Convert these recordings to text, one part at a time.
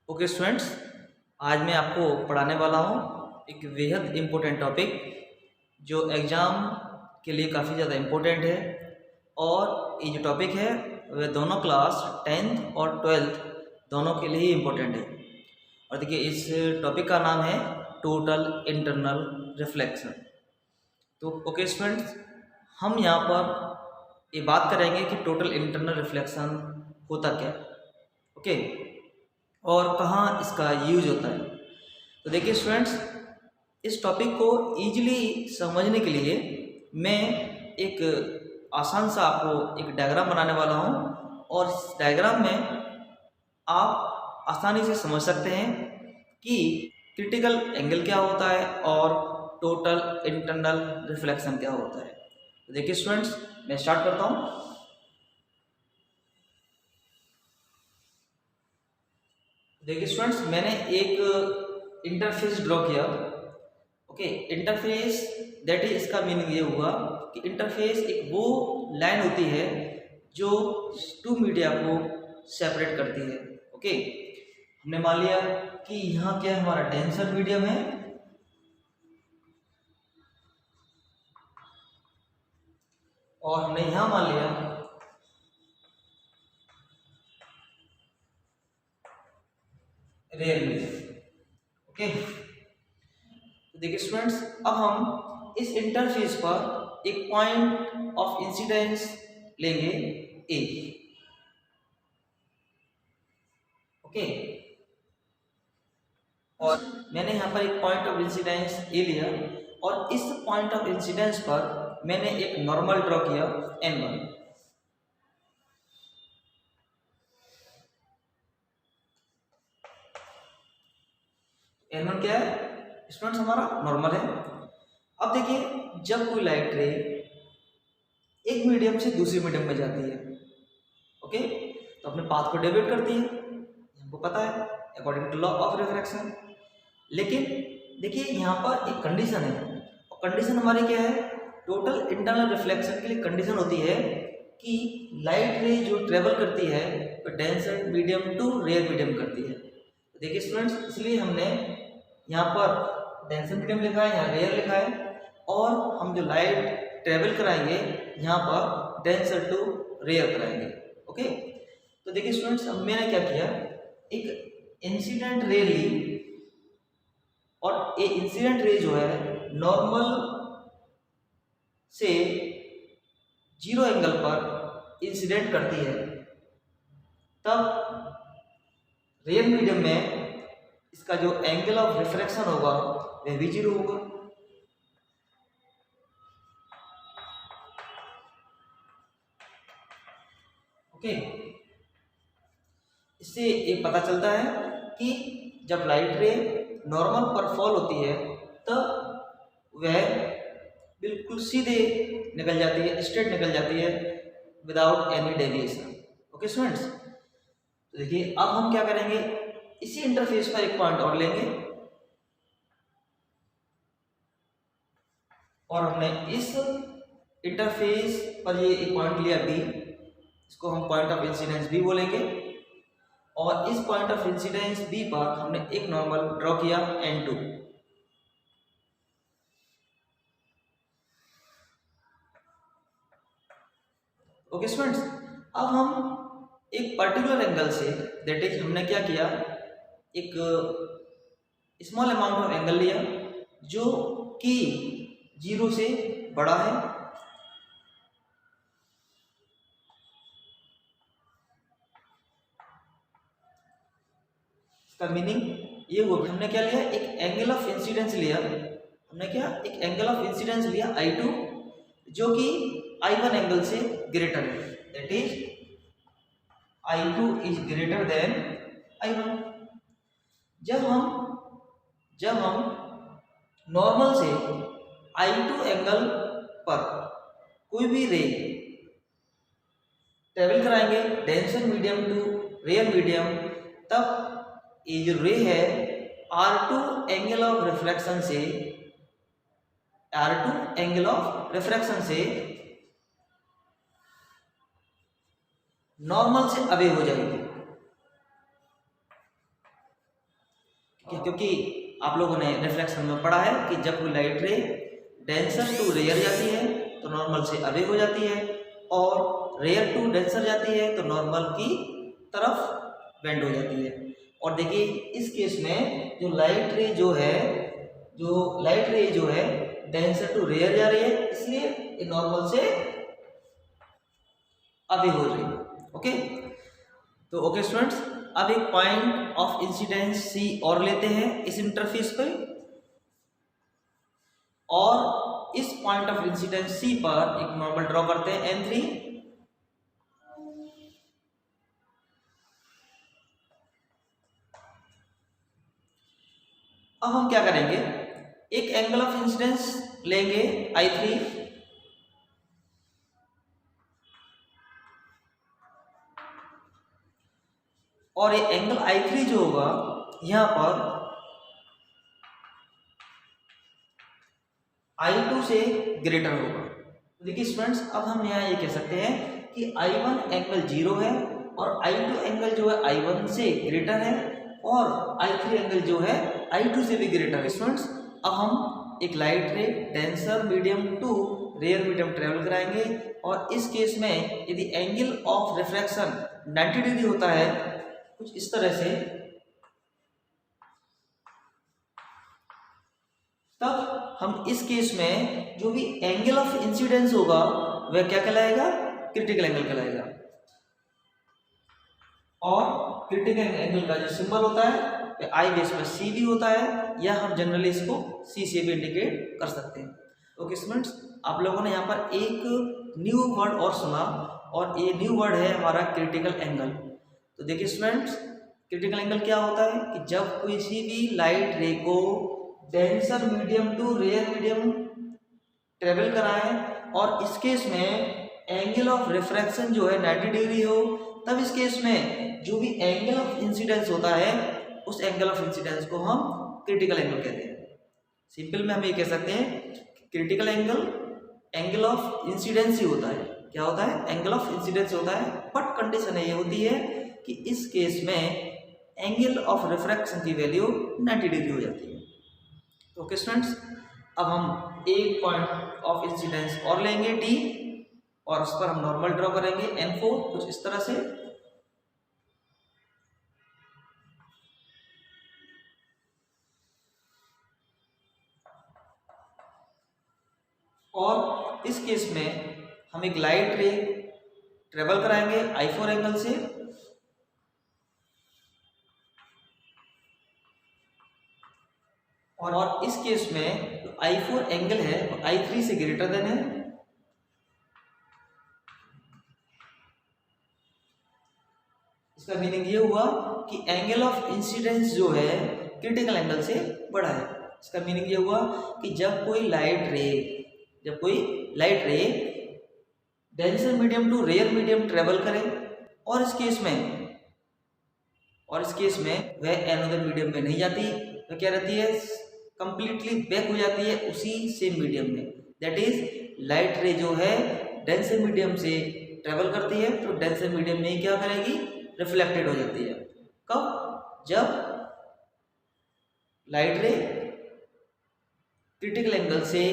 Okay students, आज मैं आपको पढ़ाने वाला हूँ एक बेहद इम्पोर्टेंट टॉपिक जो एग्ज़ाम के लिए काफ़ी ज़्यादा इम्पोर्टेंट है। और ये जो टॉपिक है वह दोनों क्लास 10th और 12th दोनों के लिए इम्पोर्टेंट है। और देखिए, इस टॉपिक का नाम है टोटल इंटरनल रिफ्लेक्शन। तो ओके स्टूडेंट्स, हम यहाँ पर ये बात करेंगे कि टोटल इंटरनल रिफ्लेक्शन होता क्या, ओके, और कहाँ इसका यूज होता है। तो देखिए स्टूडेंट्स, इस टॉपिक को ईजिली समझने के लिए मैं एक आसान सा आपको एक डायग्राम बनाने वाला हूँ, और इस डायग्राम में आप आसानी से समझ सकते हैं कि क्रिटिकल एंगल क्या होता है और टोटल इंटरनल रिफ्लेक्शन क्या होता है। तो देखिए स्टूडेंट्स, मैं स्टार्ट करता हूँ। देखिए स्टूडेंट्स, मैंने एक इंटरफेस ड्रॉ किया। ओके, इंटरफेस दैट इज, इसका मीनिंग ये हुआ कि इंटरफेस एक वो लाइन होती है जो टू मीडिया को सेपरेट करती है। ओके, हमने मान लिया कि यहाँ क्या है, हमारा डेंसर मीडियम है और हमने यहाँ मान लिया रेयर मीडियम। ओके, तो देखिए स्टूडेंट्स, अब हम इस इंटरफेस पर एक पॉइंट ऑफ इंसिडेंस लेंगे ए। ओके, और मैंने यहाँ पर एक पॉइंट ऑफ इंसिडेंस ए लिया और इस पॉइंट ऑफ इंसिडेंस पर मैंने एक नॉर्मल ड्रॉ किया n1। n1 क्या है स्टूडेंट्स, हमारा नॉर्मल है। अब देखिए, जब कोई लाइट रे एक मीडियम से दूसरे मीडियम में जाती है, ओके, तो अपने पाथ को डेविएट करती है, हमको पता है according to law of refraction. लेकिन देखिए, यहाँ पर एक कंडीशन है, और कंडीशन हमारी क्या है, टोटल इंटरनल रिफ्लेक्शन के लिए कंडीशन होती है कि लाइट रे जो ट्रेवल करती है तो denser medium to rare medium करती है। तो देखिए स्टूडेंट्स, इसलिए हमने यहाँ पर डेंसर मीडियम लिखा है, यहाँ रेयर लिखा है, और हम जो लाइट ट्रेवल कराएंगे यहाँ पर डेंसर टू रेयर कराएंगे। ओके, तो देखिए स्टूडेंट्स, अब मैंने क्या किया, एक इंसिडेंट रे ली, और ये इंसिडेंट रे जो है नॉर्मल से जीरो एंगल पर इंसिडेंट करती है, तब रियल मीडियम में इसका जो एंगल ऑफ रिफ्रैक्शन होगा वह भी जीरो होगा। ओके, इससे ये पता चलता है कि जब लाइट रे नॉर्मल पर फॉल होती है तब वह बिल्कुल सीधे निकल जाती है, स्ट्रेट निकल जाती है without any deviation. Okay students, तो देखिए अब हम क्या करेंगे, इसी इंटरफेस पर एक पॉइंट और लेंगे, और हमने इस इंटरफेस पर ये एक पॉइंट लिया बी, इसको हम पॉइंट ऑफ इंसिडेंस बी बोलेंगे, और इस पॉइंट ऑफ इंसिडेंस बी पर हमने एक नॉर्मल ड्रॉ किया n2। ओके स्टूडेंट्स, अब हम एक पर्टिकुलर एंगल से, दैट इज हमने क्या किया, एक स्मॉल अमाउंट ऑफ एंगल लिया जो कि जीरो से बड़ा है, इसका मीनिंग ये हुआ, हमने क्या लिया, एक एंगल ऑफ इंसिडेंस लिया, हमने क्या, एक एंगल ऑफ इंसिडेंस लिया I2 जो कि I1 एंगल से ग्रेटर है, that is I2 is greater than I1। जब हम नॉर्मल से I2 एंगल पर कोई भी रे ट्रेवल कराएंगे denser medium to rare medium, तब ये जो रे है R2 एंगल ऑफ रिफ्रैक्शन से, R2 एंगल ऑफ रिफ्रैक्शन से नॉर्मल से अवे हो जाएगी। क्योंकि आप लोगों ने रिफ्लेक्शन में पढ़ा है कि जब कोई light ray denser to rare जाती है तो नॉर्मल से अवे हो जाती है, और रेयर टू डेंसर जाती है तो नॉर्मल की तरफ बेंड हो जाती है। और देखिए इस केस में जो लाइट रे जो है डेंसर टू रेयर जा रही है, इसलिए ये नॉर्मल से अवे हो रही है। ओके, तो ओके स्टूडेंट्स, अब एक पॉइंट ऑफ इंसिडेंस सी और लेते हैं इस इंटरफेस पे, और इस पॉइंट ऑफ इंसिडेंस सी पर एक नॉर्मल ड्रॉ करते हैं N3। अब हम क्या करेंगे, एक एंगल ऑफ इंसिडेंस लेंगे I3, और ये एंगल I3 जो होगा यहां पर I2 से ग्रेटर होगा। तो देखिए स्टूडेंट्स, अब हम यहाँ ये कह सकते हैं कि I1 एंगल 0 है और I2 एंगल जो है I1 से ग्रेटर है, और I3 एंगल जो है I2 से भी ग्रेटर है। स्टूडेंट्स, अब हम एक light ray denser medium to rare medium travel कराएंगे, और इस केस में यदि एंगल ऑफ रिफ्रैक्शन 90 डिग्री होता है कुछ इस तरह से, तब हम इस केस में जो भी एंगल ऑफ इंसिडेंस होगा वह क्या कहलाएगा, क्रिटिकल एंगल कहलाएगा। और क्रिटिकल एंगल का जो सिंबल होता है वह आई बेस पर सी भी होता है, या हम जनरली इसको सी से भी इंडिकेट कर सकते हैं। ओके स्टूडेंट्स, आप लोगों ने यहाँ पर एक न्यू वर्ड और सुना, और ये न्यू वर्ड है हमारा क्रिटिकल एंगल। तो देखिए स्टूडेंट्स, क्रिटिकल एंगल क्या होता है कि जब किसी भी लाइट रे को denser medium to rare medium travel कराएं, और इस केस में एंगल ऑफ रिफ्रैक्शन जो है 90 डिग्री हो, तब इस केस में जो भी एंगल ऑफ इंसिडेंस होता है उस एंगल ऑफ इंसिडेंस को हम क्रिटिकल एंगल कहते हैं। सिंपल में हम ये कह सकते हैं क्रिटिकल एंगल ऑफ इंसिडेंस ही होता है। क्या होता है, एंगल ऑफ इंसिडेंस होता है, बट कंडीशन ये होती है कि इस केस में एंगल ऑफ रिफ्रैक्शन की वैल्यू 90 डिग्री हो जाती है। तो ओके स्टूडेंट्स, अब हम एक पॉइंट ऑफ इंसिडेंस और लेंगे D, और उस पर हम नॉर्मल ड्रॉ करेंगे N4 कुछ इस तरह से, और इस केस में हम एक लाइट रे ट्रेवल कराएंगे I4 एंगल से, और इस केस में जो I4 एंगल है वो I3 से ग्रेटर देन है। इसका मीनिंग ये हुआ कि एंगल ऑफ इंसिडेंस जो है क्रिटिकल एंगल से बड़ा है। इसका मीनिंग ये हुआ कि जब कोई light ray denser medium to rare medium travel करे, और इस केस में वह एनोदर मीडियम में नहीं जाती, तो क्या रहती है, कंप्लीटली बैक हो जाती है उसी सेम मीडियम में। दैट इज लाइट रे जो है डेंसर मीडियम से ट्रेवल करती है तो डेंसर मीडियम में ही क्या करेगी, रिफ्लेक्टेड हो जाती है। कब, जब लाइट रे क्रिटिकल एंगल से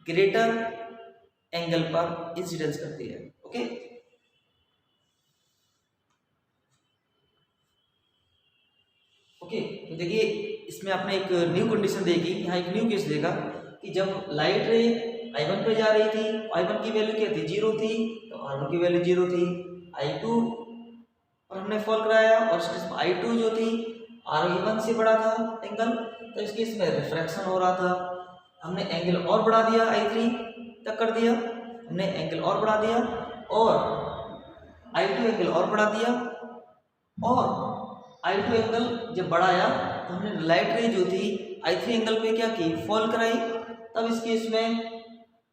ग्रेटर एंगल पर इंसिडेंस करती है। ओके, तो देखिए इसमें आपने एक न्यू कंडीशन देखी, यहाँ एक न्यू केस देखा कि जब लाइट रे I1 पे जा रही थी, I1 की वैल्यू क्या थी, 0 थी, तो R1 की वैल्यू 0 थी। I2 और हमने फॉल कराया, और इस केस में I2 जो थी R1 से बड़ा था एंगल, तो इस केस में रिफ्रैक्शन हो रहा था। हमने एंगल और बढ़ा दिया, I3 तक कर दिया, हमने एंगल और बढ़ा दिया, और I2 एंगल और बढ़ा दिया, और I2 एंगल जब बढ़ाया तो हमने लाइट रे जो थी I3 एंगल पे क्या की, फॉल कराई। तब इस केस में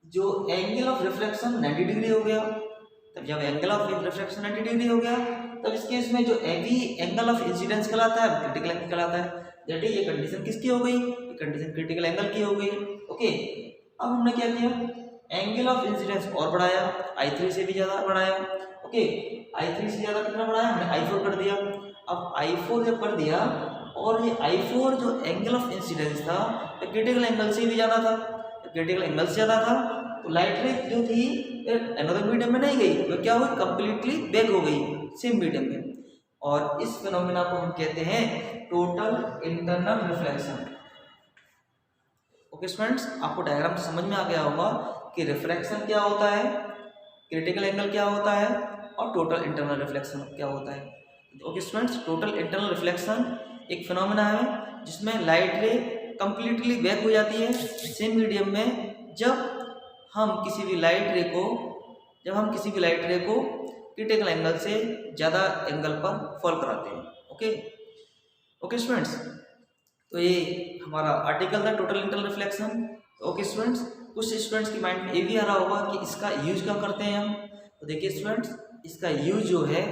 जो एंगल ऑफ रिफ्लेक्शन 90 डिग्री हो गया। तब जब एंगल ऑफ रिफ्लेक्शन 90 डिग्री हो गया, तब इस केस में जो एंगल ऑफ इंसिडेंस कहलाता है क्रिटिकल एंगल कहलाता है। दैट इज, ये कंडीशन किसकी हो गई, ये कंडीशन क्रिटिकल एंगल की हो गई। ओके, अब हमने क्या किया, एंगल ऑफ इंसिडेंस और बढ़ाया, I3 से भी ज़्यादा बढ़ाया। ओके, I3 से ज़्यादा कितना बढ़ाया, हमने I4 कर दिया। अब I4 जब कर दिया और ये I4 जो एंगल ऑफ इंसिडेंस था ये क्रिटिकल एंगल से भी ज़्यादा था, क्रिटिकल एंगल से ज़्यादा था, तो लाइट रे जो थी एनोदर मीडियम में नहीं गई, वो क्या हुई, कंप्लीटली बैक हो गई सेम मीडियम में। और इस फिनोमेना को हम कहते हैं total internal reflection. Okay students, आपको डायग्राम से समझ में आ गया होगा कि रिफ्रैक्शन क्या होता है, क्रिटिकल एंगल क्या होता है और टोटल इंटरनल रिफ्लेक्शन क्या होता है। Okay students, total internal reflection एक फिनोमेना है जिसमें लाइट रे कंप्लीटली बैक हो जाती है सेम मीडियम में जब हम किसी भी लाइट रे को क्रिटिकल एंगल से ज़्यादा एंगल पर फॉल कराते हैं। ओके स्टूडेंट्स, तो ये हमारा आर्टिकल था total internal reflection. Okay students, कुछ स्टूडेंट्स की माइंड में ये भी आ रहा होगा कि इसका यूज क्या करते हैं हम। तो देखिए स्टूडेंट्स, इसका यूज जो है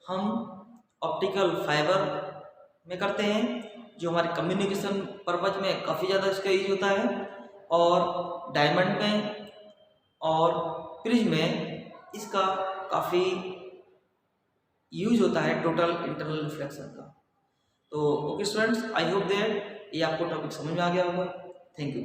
हम ऑप्टिकल फाइबर में करते हैं, जो हमारे कम्युनिकेशन पर्पज में काफ़ी ज़्यादा इसका यूज होता है, और डायमंड में और प्रिज्म में इसका काफ़ी यूज होता है टोटल इंटरनल रिफ्लेक्शन का। तो okay students, I hope that ये आपको टॉपिक समझ में आ गया होगा। Thank you.